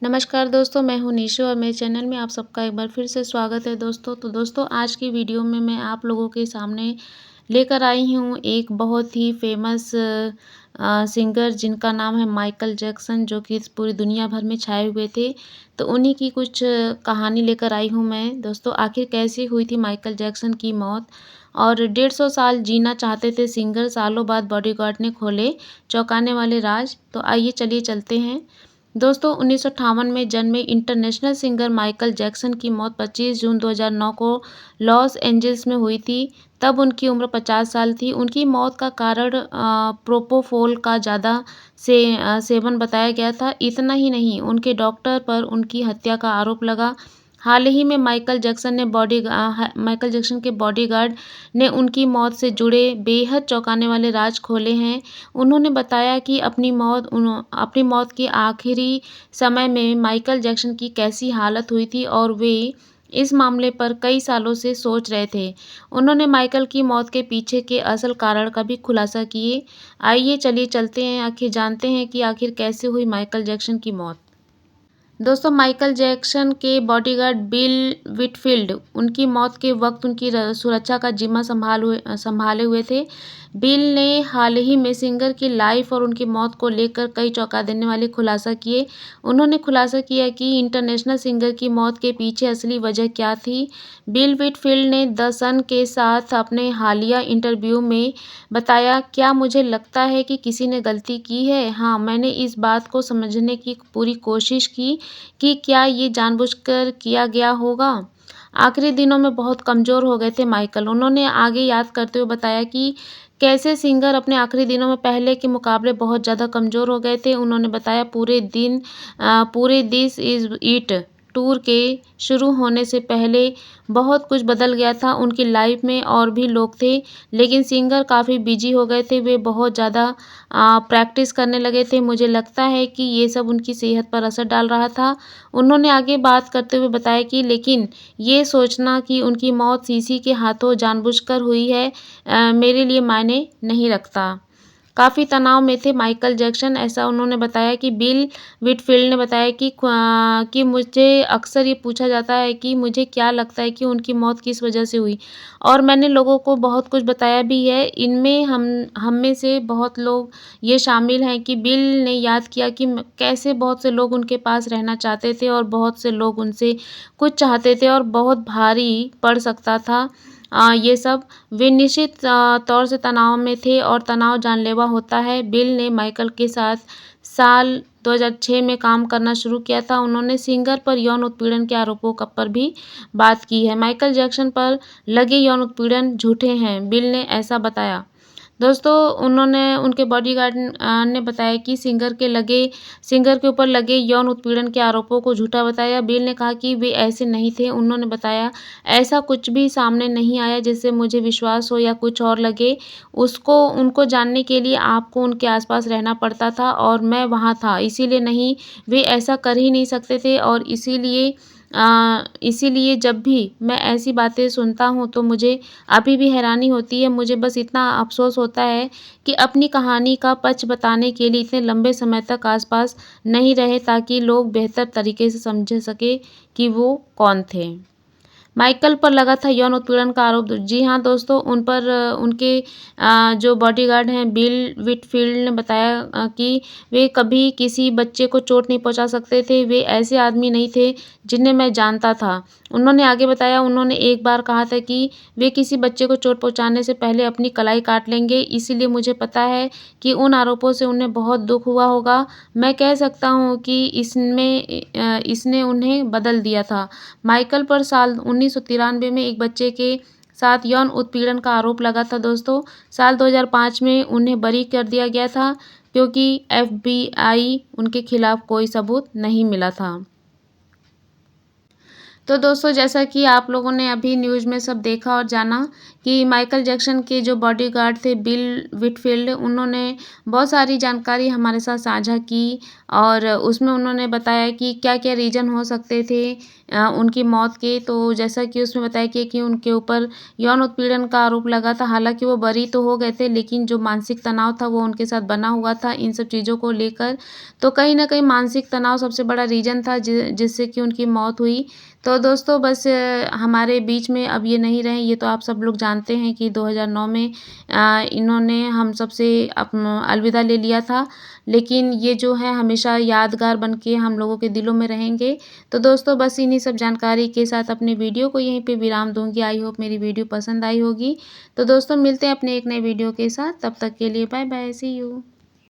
नमस्कार दोस्तों, मैं हूँ निशु और मेरे चैनल में आप सबका एक बार फिर से स्वागत है दोस्तों। तो दोस्तों आज की वीडियो में मैं आप लोगों के सामने लेकर आई हूँ एक बहुत ही फेमस सिंगर जिनका नाम है माइकल जैक्सन, जो कि इस पूरी दुनिया भर में छाए हुए थे। तो उन्हीं की कुछ कहानी लेकर आई हूँ मैं दोस्तों। आखिर कैसे हुई थी माइकल जैक्सन की मौत, और 150 साल जीना चाहते थे सिंगर, सालों बाद बॉडीगार्ड ने खोले चौंकाने वाले राज। तो आइए चलिए चलते हैं दोस्तों। 1958 में जन्मे इंटरनेशनल सिंगर माइकल जैक्सन की मौत 25 जून 2009 को लॉस एंजिल्स में हुई थी। तब उनकी उम्र 50 साल थी। उनकी मौत का कारण प्रोपोफोल का ज़्यादा सेवन बताया गया था। इतना ही नहीं, उनके डॉक्टर पर उनकी हत्या का आरोप लगा। हाल ही में माइकल जैक्सन के बॉडीगार्ड ने उनकी मौत से जुड़े बेहद चौंकाने वाले राज खोले हैं। उन्होंने बताया कि अपनी मौत के आखिरी समय में माइकल जैक्सन की कैसी हालत हुई थी और वे इस मामले पर कई सालों से सोच रहे थे। उन्होंने माइकल की मौत के पीछे के असल कारण का भी खुलासा किए। आइए चलिए चलते हैं, आखिर जानते हैं कि आखिर कैसे हुई माइकल जैक्सन की मौत। दोस्तों माइकल जैक्सन के बॉडीगार्ड बिल व्हिटफील्ड उनकी मौत के वक्त उनकी सुरक्षा का जिम्मा संभाले हुए थे। बिल ने हाल ही में सिंगर की लाइफ और उनकी मौत को लेकर कई चौंका देने वाले खुलासा किए। उन्होंने खुलासा किया कि इंटरनेशनल सिंगर की मौत के पीछे असली वजह क्या थी। बिल व्हिटफील्ड ने द सन के साथ अपने हालिया इंटरव्यू में बताया, क्या मुझे लगता है कि किसी ने गलती की है? हाँ, मैंने इस बात को समझने की पूरी कोशिश की कि क्या ये जानबूझकर किया गया होगा। आखिरी दिनों में बहुत कमज़ोर हो गए थे माइकल। उन्होंने आगे याद करते हुए बताया कि कैसे सिंगर अपने आखिरी दिनों में पहले के मुकाबले बहुत ज़्यादा कमज़ोर हो गए थे। उन्होंने बताया पूरे दिस इज़ इट टूर के शुरू होने से पहले बहुत कुछ बदल गया था उनकी लाइफ में। और भी लोग थे, लेकिन सिंगर काफ़ी बिजी हो गए थे। वे बहुत ज़्यादा प्रैक्टिस करने लगे थे। मुझे लगता है कि ये सब उनकी सेहत पर असर डाल रहा था। उन्होंने आगे बात करते हुए बताया कि लेकिन ये सोचना कि उनकी मौत किसी के हाथों जानबूझकर हुई है मेरे लिए मायने नहीं रखता। काफ़ी तनाव में थे माइकल जैक्सन, ऐसा उन्होंने बताया। कि बिल व्हिटफील्ड ने बताया कि मुझे अक्सर ये पूछा जाता है कि मुझे क्या लगता है कि उनकी मौत किस वजह से हुई, और मैंने लोगों को बहुत कुछ बताया भी है। इनमें हम में से बहुत लोग ये शामिल हैं कि बिल ने याद किया कि कैसे बहुत से लोग उनके पास रहना चाहते थे और बहुत से लोग उनसे कुछ चाहते थे और बहुत भारी पड़ सकता था ये सब। वे निश्चित तौर से तनाव में थे और तनाव जानलेवा होता है। बिल ने माइकल के साथ साल 2006 में काम करना शुरू किया था। उन्होंने सिंगर पर यौन उत्पीड़न के आरोपों पर भी बात की है। माइकल जैक्सन पर लगे यौन उत्पीड़न झूठे हैं, बिल ने ऐसा बताया। दोस्तों उन्होंने उनके बॉडीगार्ड ने बताया कि सिंगर के ऊपर लगे यौन उत्पीड़न के आरोपों को झूठा बताया। बिल ने कहा कि वे ऐसे नहीं थे। उन्होंने बताया, ऐसा कुछ भी सामने नहीं आया जिससे मुझे विश्वास हो या कुछ और लगे। उसको उनको जानने के लिए आपको उनके आसपास रहना पड़ता था और मैं वहाँ था, इसीलिए नहीं, वे ऐसा कर ही नहीं सकते थे। और इसीलिए जब भी मैं ऐसी बातें सुनता हूँ तो मुझे अभी भी हैरानी होती है। मुझे बस इतना अफ़सोस होता है कि अपनी कहानी का पक्ष बताने के लिए इतने लंबे समय तक आस-पास नहीं रहे, ताकि लोग बेहतर तरीके से समझ सकें कि वो कौन थे। माइकल पर लगा था यौन उत्पीड़न का आरोप। जी हाँ दोस्तों, उन पर उनके जो बॉडीगार्ड हैं बिल व्हिटफील्ड ने बताया कि वे कभी किसी बच्चे को चोट नहीं पहुंचा सकते थे। वे ऐसे आदमी नहीं थे जिन्हें मैं जानता था। उन्होंने आगे बताया, उन्होंने एक बार कहा था कि वे किसी बच्चे को चोट पहुंचाने से पहले अपनी कलाई काट लेंगे। इसीलिए मुझे पता है कि उन आरोपों से उन्हें बहुत दुख हुआ होगा। मैं कह सकता हूँ कि इसने उन्हें बदल दिया था। माइकल पर साल 1993 में एक बच्चे के साथ यौन उत्पीड़न का आरोप लगा था दोस्तों। साल 2005 में उन्हें बरी कर दिया गया था क्योंकि एफबीआई उनके खिलाफ कोई सबूत नहीं मिला था। तो दोस्तों जैसा कि आप लोगों ने अभी न्यूज़ में सब देखा और जाना कि माइकल जैक्सन के जो बॉडीगार्ड थे बिल व्हिटफील्ड, उन्होंने बहुत सारी जानकारी हमारे साथ साझा की और उसमें उन्होंने बताया कि क्या-क्या रीज़न हो सकते थे उनकी मौत के। तो जैसा कि उसमें बताया कि उनके ऊपर यौन उत्पीड़न का आरोप लगा था। हालाँकि वो बरी तो हो गए थे, लेकिन जो मानसिक तनाव था वो उनके साथ बना हुआ था इन सब चीज़ों को लेकर। तो कहीं न कहीं मानसिक तनाव सबसे बड़ा रीज़न था जिससे कि उनकी मौत हुई। तो दोस्तों बस हमारे बीच में अब ये नहीं रहे, ये तो आप सब लोग जानते हैं कि 2009 में इन्होंने हम सबसे अलविदा ले लिया था। लेकिन ये जो है हमेशा यादगार बन के हम लोगों के दिलों में रहेंगे। तो दोस्तों बस इन्हीं सब जानकारी के साथ अपने वीडियो को यहीं पे विराम दूँगी। आई होप मेरी वीडियो पसंद आई होगी। तो दोस्तों मिलते हैं अपने एक नए वीडियो के साथ, तब तक के लिए बाय बाय, सी यू।